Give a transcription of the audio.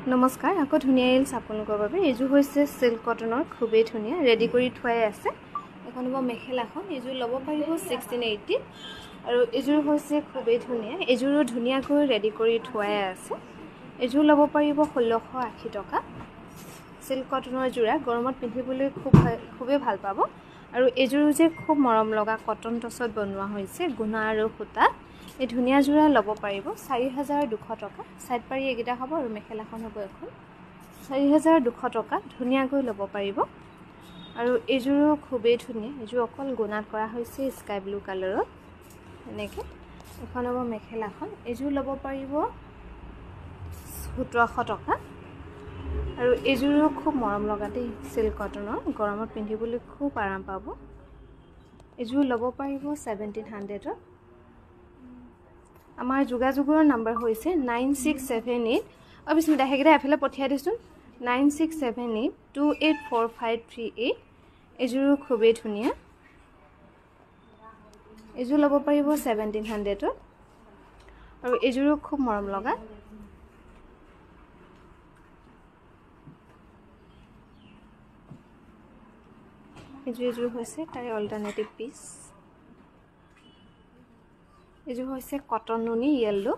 নমস্কাৰ আকৌ ধুনীয়া ৰিলছ আপোনালোকৰ বাবে এইযোৰ হৈছে সিল্ক কটনৰ খুবেই ধুনীয়া ৰেডি কৰি থোৱাই আছে এখন হ'ব মেখেলাখন এইযোৰ ল'ব পাৰিব 1680 আৰু এইযোৰ হৈছে খুবেই ধুনীয়া এইযোৰো ধুনীয়াকৈ ৰেডি কৰি থোৱাই আছে এইযোৰ ল'ব পাৰিব 1680 টকা সিল্ক কটনৰ যোৰা গৰমত পিন্ধিবলৈ খুবেই ভাল পাব আৰু এইযোৰ যে খুব মৰম লগা কটন টছত বনোৱা হৈছে গুণা আৰু সূতা এই ধুনীয়া যোৰা ল'ব পাৰিব 4200 টকা সাইড পাৰি এগিটা হ'ব আৰু মেখেলাখন হ'ব এখন 4200 টকা ধুনীয়াকৈ ল'ব পাৰিব আৰু এইযোৰো খুবেই ধুনীয়া এইযোৰ অকল গুণাত কৰা হৈছে স্কাই ব্লু কালাৰত এনেকে এখন হ'ব মেখেলাখন এইযোৰ ল'ব পাৰিব 1700 টকা আৰু এইযোৰো খুব মৰম লগা দেই সিল্ক কটনৰ গৰমত পিন্ধিবলৈ খুব আৰাম পাব এইযোৰ ল'ব পাৰিব 1700 আমাৰ যোগাযোগৰ নম্বৰ হৈছে 9678 অবিস্মিতা হেগিটা এফালে পঠিয়াই দিছোন 9678284538 এইযোৰ খুবেই ধুনীয়া এইযোৰ ল'ব পাৰিব 1700 আৰু এইযোৰ খুব মৰম লগা এইযোৰ হৈছে তাৰে অল্টাৰনেটিভ পিস এইযোৰ হৈছে কটন নুনি ইয়েলো